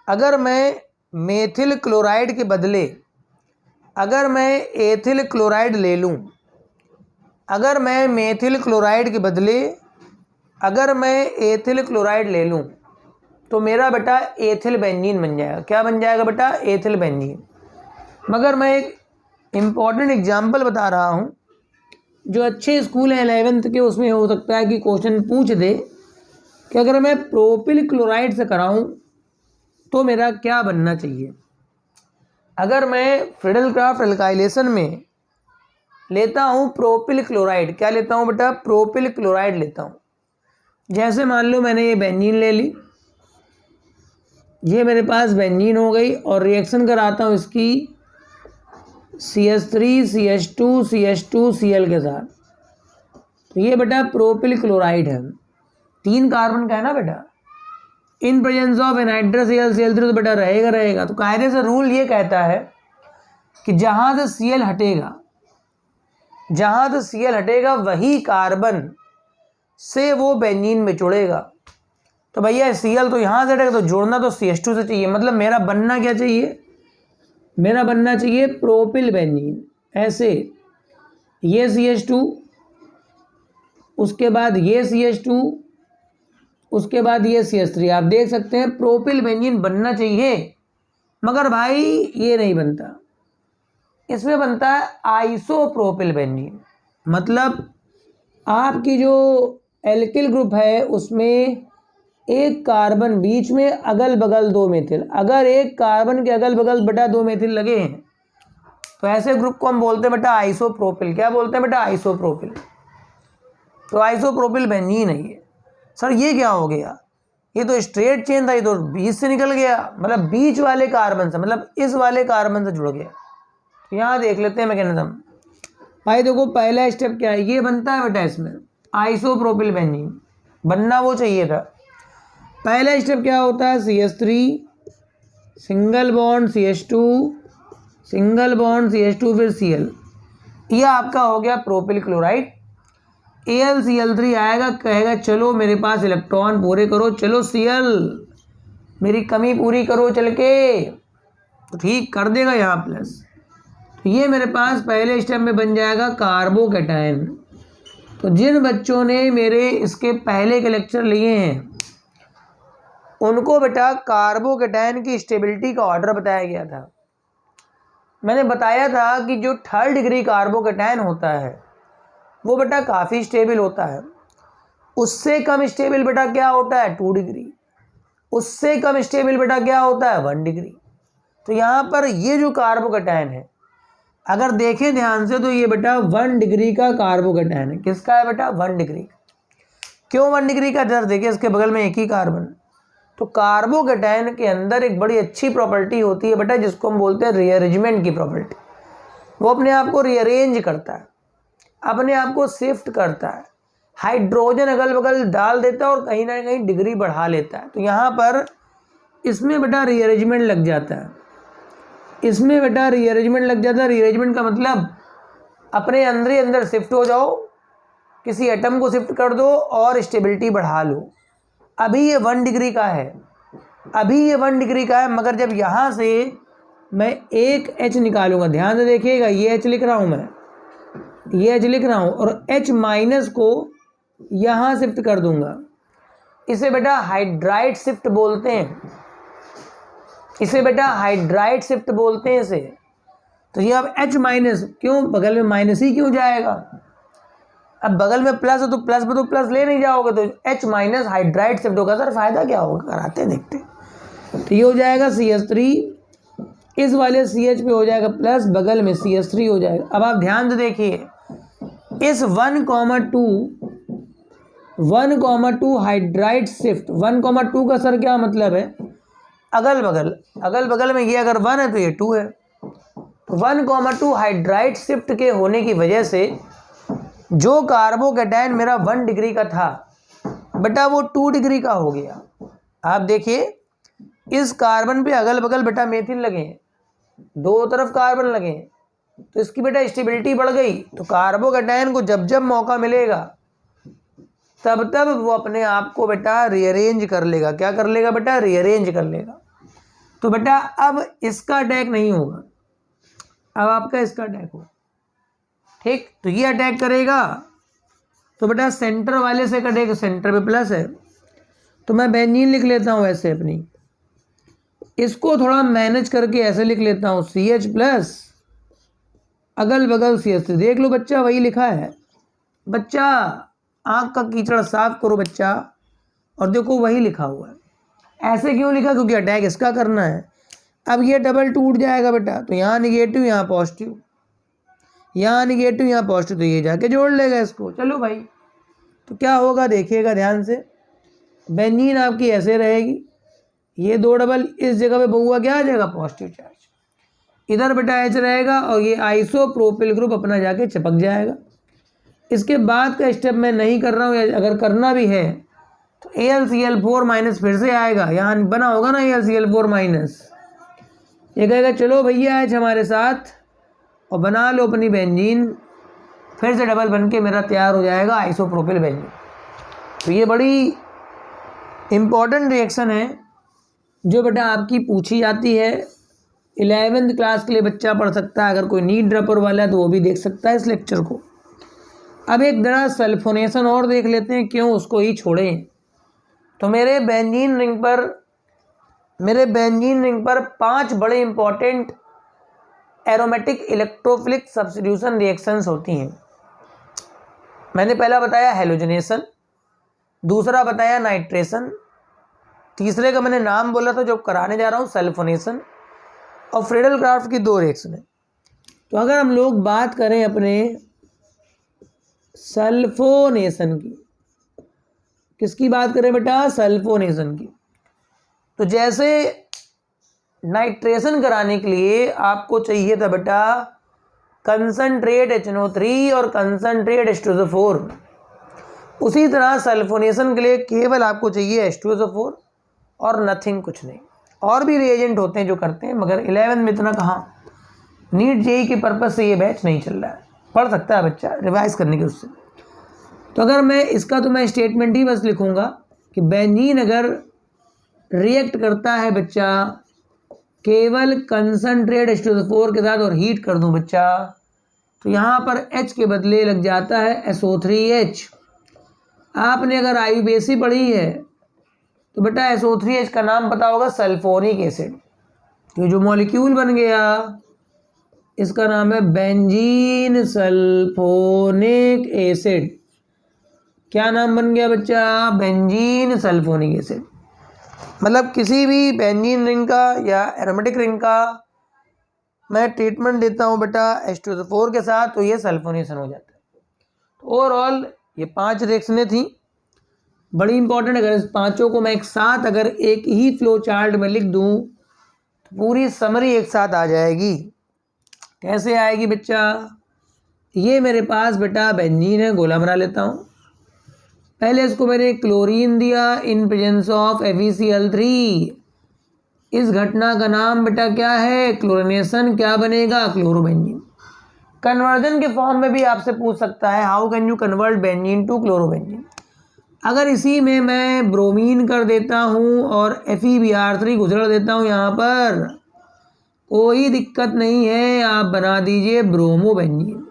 A: अगर मैं मेथिल क्लोराइड के बदले अगर मैं एथिल क्लोराइड ले लूँ, अगर मैं मेथिल क्लोराइड के बदले अगर मैं एथिल क्लोराइड ले लूँ, तो मेरा बेटा एथिल बेंजीन बन जाएगा। क्या बन जाएगा बेटा, एथिल बेंजीन। मगर मैं एक इम्पॉर्टेंट एग्जांपल बता रहा हूँ, जो अच्छे स्कूल हैं 11th के, उसमें हो सकता है कि क्वेश्चन पूछ दे कि अगर मैं प्रोपिल क्लोराइड से कराऊँ तो मेरा क्या बनना चाहिए। अगर मैं फ्रीडल क्राफ्ट एल्काइलेशन में लेता हूँ प्रोपिल क्लोराइड, क्या लेता हूँ बेटा, प्रोपिल क्लोराइड लेता हूँ। जैसे मान लो मैंने ये बेंजीन ले ली, ये मेरे पास बेंजीन हो गई, और रिएक्शन कराता हूँ इसकी CH3 CH2 CH2 Cl के साथ, तो ये बेटा प्रोपिल क्लोराइड है, 3 कार्बन का है ना बेटा। इन प्रेजेंस ऑफ एनाइड्रस Cl3 तो बेटा रहेगा। तो कायदे से रूल ये कहता है कि जहाँ से Cl हटेगा वही कार्बन से वो बेंजीन में जुड़ेगा। तो भैया Cl तो यहाँ से हटेगा, तो जोड़ना तो CH2 से चाहिए। मतलब मेरा बनना क्या चाहिए, मेरा बनना चाहिए प्रोपिल बेंजीन। ऐसे ये CH2, उसके बाद ये CH2, उसके बाद ये CH3। आप देख सकते हैं प्रोपिल बेंजीन बनना चाहिए, मगर भाई ये नहीं बनता, इसमें बनता है आइसोप्रोपिल बेंजीन। मतलब आपकी जो एल्किल ग्रुप है उसमें एक कार्बन बीच में अगल बगल 2 मेथिल, अगर एक कार्बन के अगल बगल बेटा 2 मेथिल लगे हैं, तो ऐसे ग्रुप को हम बोलते हैं बेटा आइसोप्रोपिल। क्या बोलते हैं बेटा, आइसोप्रोपिल। तो आइसोप्रोपिल बेंजीन है ये। सर ये क्या हो गया, ये तो स्ट्रेट चेन था, ये तो बीच से निकल गया, मतलब बीच वाले कार्बन से, मतलब इस वाले कार्बन से जुड़ गया। तो यहाँ देख लेते हैं मैकेनिज्म। भाई देखो पहला स्टेप क्या है, ये बनता है बेटा, इसमें आइसोप्रोपिल बेंजीन बनना वो चाहिए था। पहला स्टेप क्या होता है, CH3 single bond CH2 single bond CH2 फिर Cl, यह आपका हो गया प्रोपिल क्लोराइड। AlCl3 आएगा, कहेगा चलो मेरे पास इलेक्ट्रॉन पूरे करो, चलो Cl मेरी कमी पूरी करो चल के, तो ठीक कर देगा यहाँ प्लस। तो ये मेरे पास पहले स्टेप में बन जाएगा कार्बोकैटायन। तो जिन बच्चों ने मेरे इसके पहले के लेक्चर लिए हैं उनको बेटा कार्बोकैटायन की स्टेबिलिटी का ऑर्डर बताया गया था। मैंने बताया था कि जो 3rd डिग्री कार्बोकैटायन होता है वो बेटा काफ़ी स्टेबल होता है। उससे कम स्टेबल बेटा क्या होता है, 2 डिग्री। उससे कम स्टेबल बेटा क्या होता है, 1 डिग्री। तो यहाँ पर ये जो कार्बोकैटायन है, अगर देखें ध्यान से, तो ये बेटा 1 डिग्री का कार्बोकैटायन है। किसका है बेटा, 1 डिग्री। क्यों 1 डिग्री का? जरा देखिए इसके बगल में एक ही कार्बन। तो कार्बोकेटाइन के अंदर एक बड़ी अच्छी प्रॉपर्टी होती है बेटा, जिसको हम बोलते हैं रीअरेंजमेंट की प्रॉपर्टी। वो अपने आप को रीअरेंज करता है, अपने आप को शिफ्ट करता है, हाइड्रोजन अगल बगल डाल देता है और कहीं ना कहीं डिग्री बढ़ा लेता है। तो यहाँ पर इसमें बेटा रीअरेंजमेंट लग जाता है, इसमें बेटा रीअरेंजमेंट लग जाता है। रीअरेंजमेंट का मतलब अपने अंदर ही अंदर शिफ्ट हो जाओ, किसी एटम को शिफ्ट कर दो और स्टेबिलिटी बढ़ा लो। अभी ये 1 डिग्री का है, अभी ये 1 डिग्री का है, मगर जब यहाँ से मैं एक H निकालूंगा, ध्यान से देखिएगा, ये H लिख रहा हूँ मैं, ये H लिख रहा हूँ और H माइनस को यहाँ शिफ्ट कर दूंगा। इसे बेटा हाइड्राइड शिफ्ट बोलते हैं, इसे बेटा हाइड्राइड शिफ्ट बोलते हैं इसे। तो ये अब H माइनस, क्यों बगल में माइनस ही क्यों जाएगा? अब बगल में प्लस है तो प्लस पे तो प्लस ले नहीं जाओगे, तो H माइनस हाइड्राइड शिफ्ट होगा। सर फायदा क्या होगा? कराते हैं, देखते हैं। तो ये हो जाएगा CH3, इस वाले CH पे हो जाएगा प्लस, बगल में CH3 हो जाएगा। अब आप ध्यान से देखिए, इस 1,2 हाइड्राइड शिफ्ट, 1,2 का सर क्या मतलब है? अगल बगल में ये अगर 1 है तो ये 2 है। 1,2 हाइड्राइड शिफ्ट के होने की वजह से जो कार्बोकेटाइन मेरा 1 डिग्री का था बेटा वो 2 डिग्री का हो गया। आप देखिए इस कार्बन पे अगल बगल बेटा मेथिल लगे हैं, दो तरफ कार्बन लगे हैं, तो इसकी बेटा स्टेबिलिटी बढ़ गई। तो कार्बोकेटाइन को जब जब मौका मिलेगा तब तब वो अपने आप को बेटा रीअरेंज कर लेगा। क्या कर लेगा बेटा? रीअरेंज कर लेगा। तो बेटा अब इसका अटैक नहीं होगा, अब आपका इसका अटैक होगा, ठीक। तो ये अटैक करेगा तो बेटा सेंटर वाले से कटेगा, सेंटर पे प्लस है तो मैं बेंजीन लिख लेता हूँ ऐसे अपनी, इसको थोड़ा मैनेज करके ऐसे लिख लेता हूँ CH प्लस अगल बगल CH3। देख लो बच्चा वही लिखा है, बच्चा आँख का कीचड़ साफ करो बच्चा, और देखो वही लिखा हुआ है। ऐसे क्यों लिखा? क्योंकि अटैक इसका करना है। अब ये डबल टूट जाएगा बेटा, तो यहाँ निगेटिव यहाँ पॉजिटिव, यहाँ निगेटिव यहाँ पॉजिटिव, तो ये जाके जोड़ लेगा इसको। चलो भाई, तो क्या होगा देखिएगा ध्यान से, बेंजीन आपकी ऐसे रहेगी, ये 2 डबल इस जगह पे बहुआ क्या आ जाएगा? Positive charge. इधर बेटा H रहेगा और ये आइसोप्रोपिल ग्रुप अपना जाके चिपक जाएगा। इसके बाद का स्टेप मैं नहीं कर रहा हूँ, अगर करना भी है तो AlCl4 माइनस फिर से आएगा, यहाँ बना होगा ना AlCl4 माइनस, ये कहेगा चलो भैया H हमारे साथ और बना लो अपनी बेंजीन, फिर से डबल बन के मेरा तैयार हो जाएगा आइसोप्रोपिल बेंजीन। तो ये बड़ी इम्पॉर्टेंट रिएक्शन है जो बेटा आपकी पूछी जाती है। 11th क्लास के लिए बच्चा पढ़ सकता है, अगर कोई नीट ड्रॉपर वाला है तो वो भी देख सकता है इस लेक्चर को। अब एक जरा सल्फोनेशन और देख लेते हैं, क्यों उसको ही छोड़ें। तो मेरे बेंजीन रिंग पर 5 बड़े important aromatic electrophilic substitution reactions होती हैं। मैंने पहला बताया हेलोजनेशन, दूसरा बताया नाइट्रेशन, तीसरे का मैंने नाम बोला था जो कराने जा रहा हूँ सल्फोनेशन, और फ्रीडल क्राफ्ट की 2 रिएक्शन है। तो अगर हम लोग बात करें अपने सल्फोनेशन की, किसकी बात करें बेटा? सल्फोनेशन की। तो जैसे नाइट्रेशन कराने के लिए आपको चाहिए था बेटा कंसंट्रेट HNO3 और कंसंट्रेट H2SO4, उसी तरह सल्फोनेशन के लिए केवल आपको चाहिए H2SO4 और नथिंग, कुछ नहीं। और भी रिएजेंट होते हैं जो करते हैं, मगर 11th में इतना कहाँ, नीट JEE के पर्पज़ से ये बैच नहीं चल रहा है, पढ़ सकता है बच्चा रिवाइज करने के उससे। तो अगर मैं इसका तो मैं स्टेटमेंट ही बस लिखूँगा कि बेंजीन अगर रिएक्ट करता है बच्चा केवल कंसंट्रेट H2SO4 के साथ और हीट कर दूं बच्चा, तो यहाँ पर H के बदले लग जाता है SO3H। आपने अगर IUPAC पढ़ी है तो बेटा SO3H का नाम पता होगा सल्फोनिक एसिड। तो जो मॉलिक्यूल बन गया इसका नाम है बेंजीन सल्फोनिक एसिड। क्या नाम बन गया बच्चा? Benzene sulphonic acid. मतलब किसी भी बेंजीन रिंग का या एरोमेटिक रिंग का मैं ट्रीटमेंट देता हूँ बेटा H2SO4 के साथ, तो ये सल्फोनेशन हो जाता है। तो ओवरऑल ये 5 रिएक्शनें थी बड़ी इंपॉर्टेंट, अगर इस पांचों को मैं एक साथ अगर एक ही फ्लो चार्ट में लिख दूं तो पूरी समरी एक साथ आ जाएगी। कैसे आएगी बच्चा? ये मेरे पास बेटा बेंजीन है, गोला बना लेता हूँ। पहले इसको मैंने क्लोरीन दिया इन प्रेजेंस ऑफ FeCl3। इस घटना का नाम बेटा क्या है? क्लोरिनेशन। क्या बनेगा? क्लोरोबेंजीन। कन्वर्जन के फॉर्म में भी आपसे पूछ सकता है, how can you convert benzene to chlorobenzene. अगर इसी में मैं ब्रोमीन कर देता हूँ और FeBr3 गुजर देता हूँ यहाँ पर, कोई दिक्कत नहीं है, आप बना दीजिए ब्रोमोबेंजीन।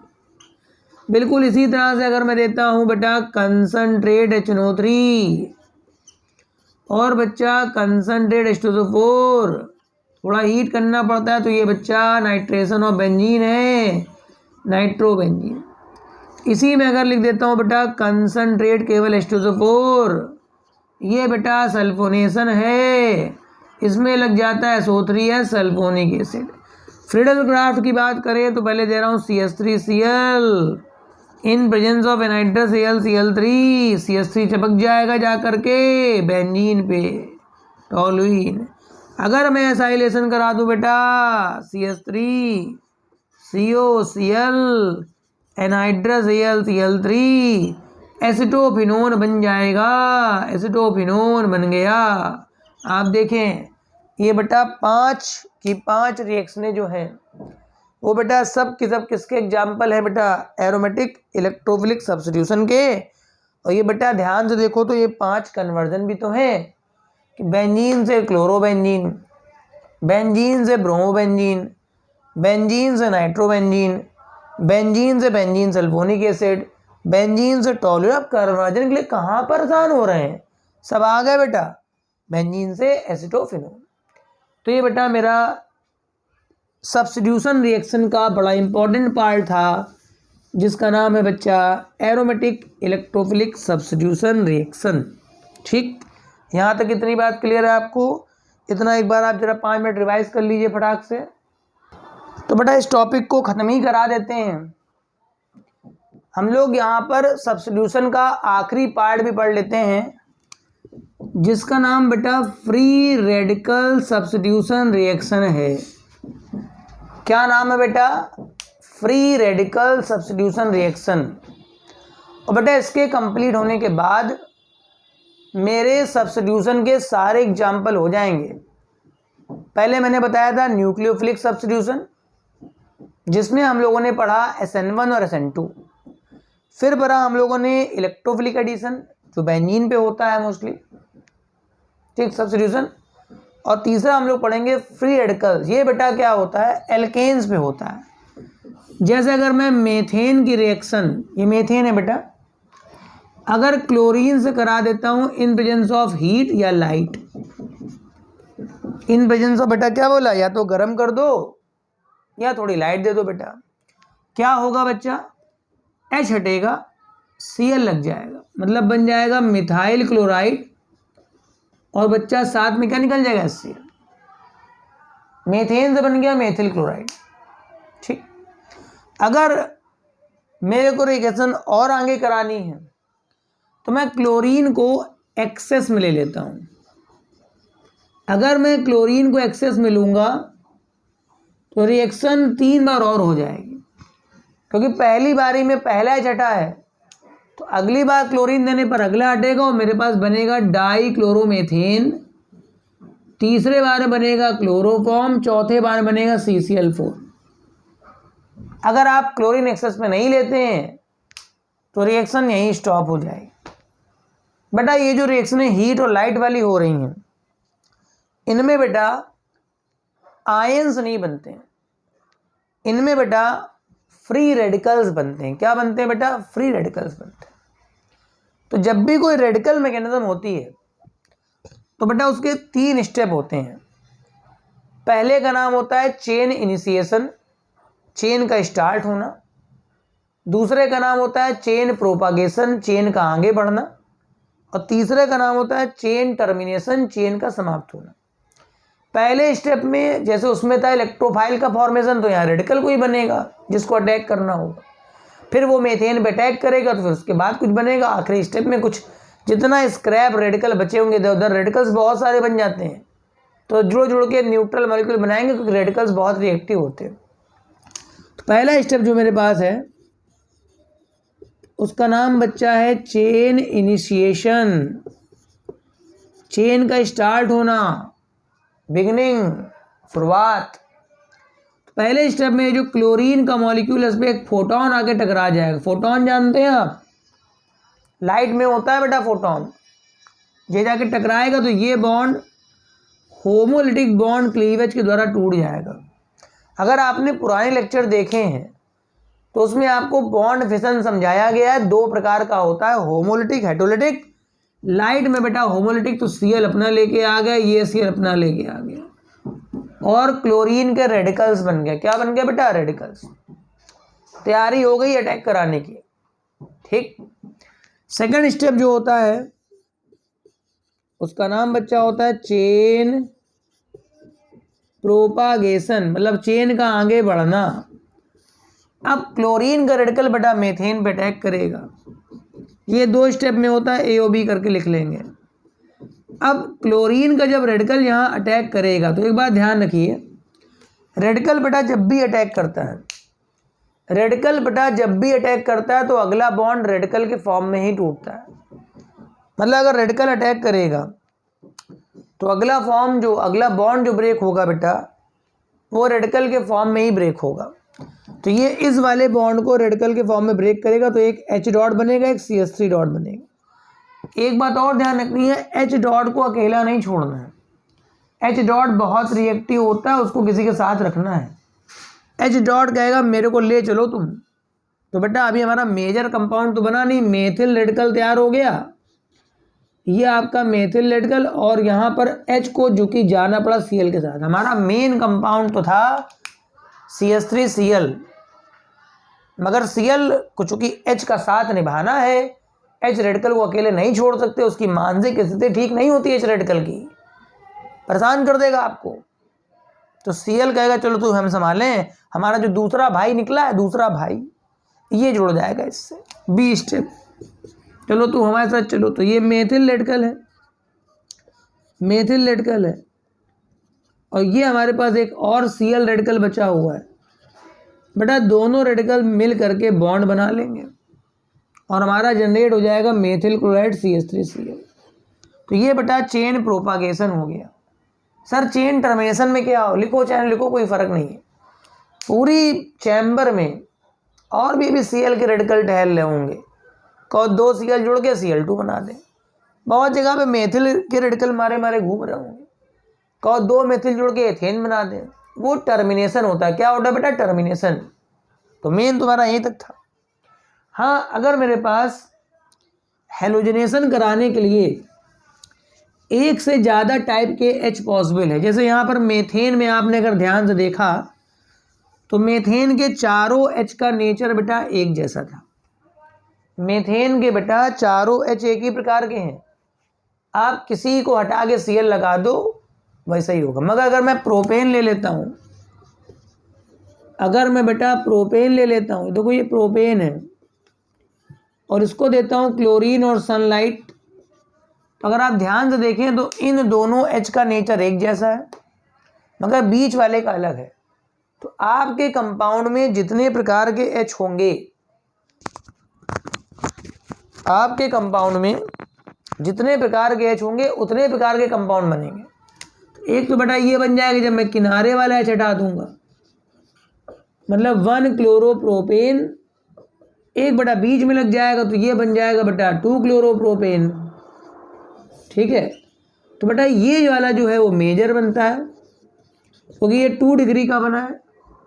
A: बिल्कुल इसी तरह से अगर मैं देता हूँ बेटा कंसनट्रेट HNO3 और बच्चा कंसनट्रेट H2SO4, थोड़ा हीट करना पड़ता है, तो ये बच्चा नाइट्रेशन ऑफ बेंजीन है, नाइट्रोबेंजीन। इसी में अगर लिख देता हूँ बेटा कंसनट्रेट केवल H2SO4, ये बेटा सल्फोनेशन है, इसमें लग जाता है SO3 है सल्फोनिक एसिड। फ्रीडल क्राफ्ट की बात करें तो पहले दे रहा हूँ CH3Cl in presence of एनाइड्रस Cl3, CH3 चिपक जाएगा जा करके बेंजीन पे, टॉलुइन। अगर मैं एसाइलेशन करा दूं बेटा CH3 COCl एनाइड्रस Cl3, एसिटोफिनोन बन जाएगा, एसिटोफिनोन बन गया। आप देखें ये बेटा 5 की 5 रिएक्शनें जो हैं वो बेटा सब की सब किसके एग्जाम्पल है बेटा? एरोमेटिक इलेक्ट्रोफिलिक सब्स्टिट्यूशन के। और ये बेटा ध्यान से देखो तो ये 5 कन्वर्जन भी तो हैं कि बेंजीन से क्लोरोबेंजीन, बेंजीन से ब्रोमोबेंजीन, बेंजीन से नाइट्रोबेंजीन, बेंजीन से बेंजीन सल्फोनिक एसिड, बेंजीन से टॉलुइन। अब कन्वर्जन के लिए कहाँ परेशान हो रहे हैं? सब आ गए बेटा, बेंजीन से एसिटोफिनोन। तो ये बेटा मेरा सब्स्टिट्यूशन रिएक्शन का बड़ा इंपॉर्टेंट पार्ट था, जिसका नाम है बच्चा एरोमेटिक इलेक्ट्रोफिलिक सब्स्टिट्यूशन रिएक्शन। ठीक, यहाँ तक इतनी बात क्लियर है आपको? इतना एक बार आप जरा 5 मिनट रिवाइज कर लीजिए फटाक से। तो बेटा इस टॉपिक को ख़त्म ही करा देते हैं। हम लोग यहाँ पर सब्स्टिट्यूशन का आखिरी पार्ट भी पढ़ लेते हैं, जिसका नाम बेटा फ्री रेडिकल सब्स्टिट्यूशन रिएक्शन है। क्या नाम है बेटा? Free radical substitution reaction. और बेटा इसके कंप्लीट होने के बाद मेरे सब्स्टिट्यूशन के सारे एग्जाम्पल हो जाएंगे। पहले मैंने बताया था न्यूक्लियोफिलिक सब्स्टिट्यूशन, जिसमें हम लोगों ने पढ़ा SN1 और SN2। फिर पढ़ा हम लोगों ने इलेक्ट्रोफिलिक एडिशन, जो बेंजीन पे होता है मोस्टली, ठीक, सब्स्टिट्यूशन। और तीसरा हम लोग पढ़ेंगे फ्री रेडिकल्स। ये बेटा क्या होता है? एल्केन्स पे होता है। जैसे अगर मैं मेथेन की रिएक्शन, ये मेथेन है बेटा, अगर क्लोरीन से करा देता हूँ इन प्रेजेंस ऑफ हीट या लाइट, इन प्रेजेंस ऑफ बेटा क्या बोला? या तो गर्म कर दो या थोड़ी लाइट दे दो बेटा। क्या होगा बच्चा? H हटेगा, Cl लग जाएगा, मतलब बन जाएगा मिथाइल क्लोराइड, और बच्चा साथ में क्या निकल जाएगा? HCl। मेथेन से बन गया मेथिल क्लोराइड। ठीक, अगर मेरे को रिएक्शन और आगे करानी है तो मैं क्लोरीन को एक्सेस में ले लेता हूँ। अगर मैं क्लोरीन को एक्सेस में लूँगा तो रिएक्शन 3 बार और हो जाएगी, क्योंकि पहली बारी में पहला H हटा है, तो अगली बार क्लोरीन देने पर अगला हटेगा और मेरे पास बनेगा डाई क्लोरोमेथेन। तीसरे बार बनेगा क्लोरोफॉर्म, चौथे बार बनेगा CCl4। अगर आप क्लोरीन एक्सेस में नहीं लेते हैं तो रिएक्शन यहीं स्टॉप हो जाएगी। बेटा ये जो रिएक्शनें हीट और लाइट वाली हो रही हैं, इनमें बेटा आयंस नहीं बनते हैं, इनमें बेटा फ्री रेडिकल्स बनते हैं। क्या बनते हैं बेटा? फ्री रेडिकल्स बनते हैं। तो जब भी कोई रेडिकल मैकेनिज्म होती है तो बेटा उसके 3 स्टेप होते हैं। पहले का नाम होता है चेन इनिशिएशन, चेन का स्टार्ट होना। दूसरे का नाम होता है चेन प्रोपागेशन, चेन का आगे बढ़ना। और तीसरे का नाम होता है चेन टर्मिनेशन, चेन का समाप्त होना। पहले स्टेप में जैसे उसमें था इलेक्ट्रोफाइल का फॉर्मेशन, तो यहाँ रेडिकल कोई बनेगा जिसको अटैक करना होगा, फिर वो मेथेन पे अटैक करेगा तो फिर उसके बाद कुछ बनेगा, आखिरी स्टेप में कुछ जितना स्क्रैप रेडिकल बचे होंगे इधर उधर, रेडिकल्स बहुत सारे बन जाते हैं, तो जुड़ जुड़ के न्यूट्रल मॉलिक्यूल बनाएंगे क्योंकि रेडिकल्स बहुत रिएक्टिव होते हैं। तो पहला स्टेप जो मेरे पास है उसका नाम बच्चा है चेन इनिशिएशन, चेन का स्टार्ट होना, बिगिनिंग, शुरुआत। पहले स्टेप में जो क्लोरीन का मॉलिक्यूल है उस पर एक फोटोन आके टकरा जाएगा। फोटोन जानते हैं आप, लाइट में होता है बेटा फोटोन, ये जाके टकराएगा तो ये बॉन्ड होमोलिटिक बॉन्ड क्लीवेज के द्वारा टूट जाएगा। अगर आपने पुराने लेक्चर देखे हैं तो उसमें आपको बॉन्ड फिशन समझाया गया है, दो प्रकार का होता है, होमोलिटिक, हेटरोलिटिक। लाइट में बेटा होमोलिटिक तो Cl अपना लेके आ गया, ये Cl अपना लेके आ गया, और क्लोरीन के रेडिकल्स बन गया। क्या बन गया बेटा? रेडिकल्स। तैयारी हो गई अटैक कराने की। ठीक। सेकंड स्टेप जो होता है उसका नाम बच्चा होता है चेन प्रोपागेशन, मतलब चेन का आगे बढ़ना। अब क्लोरीन का रेडिकल बेटा मेथेन पे अटैक करेगा। ये दो स्टेप में होता है, ए ओ बी करके लिख लेंगे। अब क्लोरीन का जब रेडिकल यहाँ अटैक करेगा तो एक बात ध्यान रखिए, रेडिकल बेटा जब भी अटैक करता है, रेडिकल बेटा जब भी अटैक करता है तो अगला बॉन्ड रेडिकल के फॉर्म में ही टूटता है। मतलब अगर रेडिकल अटैक करेगा तो अगला बॉन्ड जो ब्रेक होगा बेटा वो रेडिकल के फॉर्म में ही ब्रेक होगा। तो ये इस वाले बॉन्ड को रेडिकल के फॉर्म में ब्रेक करेगा तो एक H डॉट बनेगा, एक CH3 डॉट बनेगा। एक बात और ध्यान रखनी है, H डॉट को अकेला नहीं छोड़ना है। H डॉट बहुत रिएक्टिव होता है, उसको किसी के साथ रखना है। H डॉट कहेगा मेरे को ले चलो तुम, तो बेटा अभी हमारा मेजर कंपाउंड तो बना नहीं, मेथिल रेडिकल तैयार हो गया, ये आपका मेथिल रेडिकल, और यहाँ पर H को जो कि जाना पड़ा Cl के साथ। हमारा मेन कंपाउंड तो था CH3Cl, मगर Cl को चूंकि H का साथ निभाना है, H रेडिकल को अकेले नहीं छोड़ सकते, उसकी मानसिक स्थिति ठीक नहीं होती H रेडिकल की, परेशान कर देगा आपको। तो Cl कहेगा चलो तू हम संभालें, हमारा जो दूसरा भाई निकला है, दूसरा भाई ये जुड़ जाएगा इससे। बी स्टेप, चलो तू हमारे साथ चलो। तो ये मेथिल रेडिकल है, मेथिल रेडिकल है, और ये हमारे पास एक और Cl रेडिकल बचा हुआ है। बेटा दोनों रेडिकल मिल करके बॉन्ड बना लेंगे और हमारा जनरेट हो जाएगा मेथिल क्लोराइड CH3Cl। तो ये बेटा चेन प्रोपागेशन हो गया। सर चेन टर्मिनेशन में क्या हो? लिखो चाहे लिखो, कोई फर्क नहीं है। पूरी चैम्बर में और भी Cl के रेडिकल टहल रहे होंगे, को दो Cl जुड़ के Cl2 बना दें। बहुत जगह पे मेथिल के रेडिकल मारे मारे घूम रहे होंगे, को दो मेथिल जुड़ के एथेन बना दें। वो टर्मिनेशन होता है। क्या होता है बेटा? टर्मिनेशन। तो मेन तुम्हारा यहीं तक था। हाँ, अगर मेरे पास हेलोजनेशन कराने के लिए एक से ज़्यादा टाइप के H पॉसिबल है, जैसे यहाँ पर मेथेन में आपने अगर ध्यान से देखा तो मेथेन के चारों H का नेचर बेटा एक जैसा था। मेथेन के बेटा चारों H एक ही प्रकार के हैं, आप किसी को हटा के Cl लगा दो वैसा ही होगा। मगर अगर मैं प्रोपेन ले लेता हूँ, अगर मैं बेटा प्रोपेन ले लेता हूँ, देखो ये प्रोपेन है और इसको देता हूँ क्लोरीन और सनलाइट, तो अगर आप ध्यान से देखें तो इन दोनों H का नेचर एक जैसा है मगर बीच वाले का अलग है। तो आपके कंपाउंड में जितने प्रकार के H होंगे, आपके कंपाउंड में जितने प्रकार के H होंगे उतने प्रकार के कंपाउंड बनेंगे। तो एक तो बेटा ये बन जाएगा जब मैं किनारे वाला H हटा दूंगा, मतलब 1 क्लोरोप्रोपेन, एक बेटा बीच में लग जाएगा तो ये बन जाएगा बेटा 2 क्लोरोप्रोपेन। ठीक है। तो बेटा ये वाला जो है वो मेजर बनता है क्योंकि ये 2 डिग्री का बना है,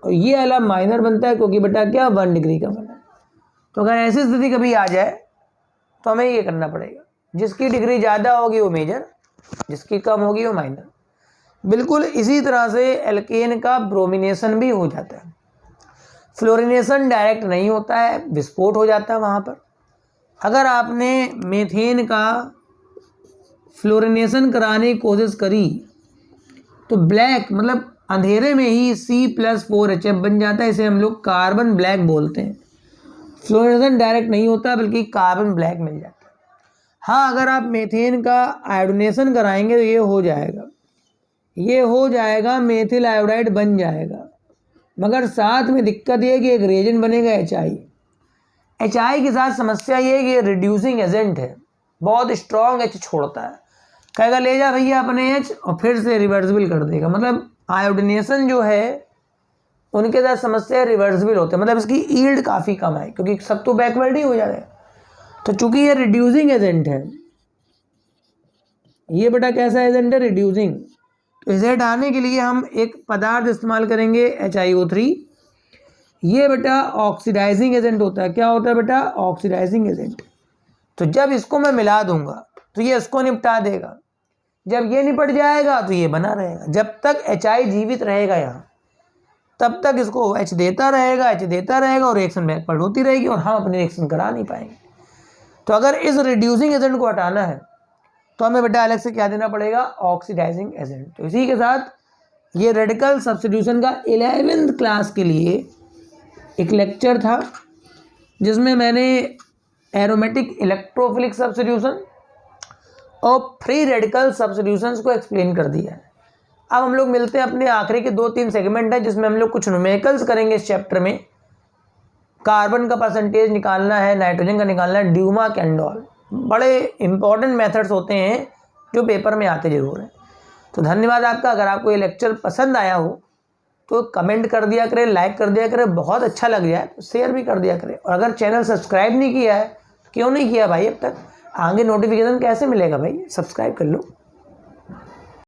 A: और ये वाला माइनर बनता है क्योंकि बेटा क्या 1 डिग्री का बना है। तो अगर ऐसी स्थिति कभी आ जाए तो हमें ये करना पड़ेगा, जिसकी डिग्री ज़्यादा होगी वो मेजर, जिसकी कम होगी वो माइनर। बिल्कुल इसी तरह से एल्केन का ब्रोमिनेशन भी हो जाता है। फ्लोरिनेशन डायरेक्ट नहीं होता है, विस्फोट हो जाता है वहाँ पर। अगर आपने मेथेन का फ्लोरिनेशन कराने की कोशिश करी तो ब्लैक, मतलब अंधेरे में ही C+4HF बन जाता है, इसे हम लोग कार्बन ब्लैक बोलते हैं। फ्लोरिनेशन डायरेक्ट नहीं होता बल्कि कार्बन ब्लैक मिल जाता है। हाँ, अगर आप मीथेन का आयोडीनेशन कराएंगे तो ये हो जाएगा, मेथिल आयोडाइड बन जाएगा। मगर साथ में दिक्कत ये कि एक रिएजेंट बनेगा HI के साथ समस्या ये है कि ये रिड्यूसिंग एजेंट है, बहुत स्ट्रॉन्ग H छोड़ता है। कहेगा ले जा भैया अपने H और फिर से रिवर्सिबल कर देगा। मतलब आयोडीनेशन जो है उनके साथ समस्या रिवर्सिबल होते हैं, मतलब इसकी ईल्ड काफ़ी कम है क्योंकि सब तो बैकवर्ड ही हो जा रहा है। तो चूंकि ये रिड्यूसिंग एजेंट है, ये बेटा कैसा एजेंट है, रिड्यूसिंग। तो इसे हटाने के लिए हम एक पदार्थ इस्तेमाल करेंगे HiO3। ये बेटा ऑक्सीडाइजिंग एजेंट होता है। क्या होता है बेटा, ऑक्सीडाइजिंग एजेंट। तो जब इसको मैं मिला दूंगा तो ये इसको निपटा देगा, जब ये निपट जाएगा तो ये बना रहेगा। जब तक HI जीवित रहेगा यहाँ तब तक इसको H देता रहेगा और रिएक्शन बैकवर्ड होती रहेगी और हम अपनी रिएक्शन करा नहीं पाएंगे। तो अगर इस रिड्यूसिंग एजेंट को हटाना है तो हमें बेटा अलग से क्या देना पड़ेगा, ऑक्सीडाइजिंग एजेंट। तो इसी के साथ ये रेडिकल सब्स्टिट्यूशन का 11th क्लास के लिए एक लेक्चर था जिसमें मैंने एरोमेटिक इलेक्ट्रोफिलिक सब्स्टिट्यूशन और फ्री रेडिकल सब्स्टिट्यूशंस को एक्सप्लेन कर दिया है। अब हम लोग मिलते हैं अपने आखिरी के 2-3 सेगमेंट हैं जिसमें हम लोग कुछ न्यूमेरिकल्स करेंगे इस चैप्टर में। कार्बन का परसेंटेज निकालना है, नाइट्रोजन का निकालना है, ड्यूमा कैंडोल, बड़े इंपॉर्टेंट मेथड्स होते हैं जो पेपर में आते जरूर हैं। तो धन्यवाद आपका। अगर आपको ये लेक्चर पसंद आया हो तो कमेंट कर दिया करें, लाइक कर दिया करें, बहुत अच्छा लग जाए तो शेयर भी कर दिया करें। और अगर चैनल सब्सक्राइब नहीं किया है तो क्यों नहीं किया भाई अब तक, आगे नोटिफिकेशन कैसे मिलेगा भाई, सब्सक्राइब कर लो।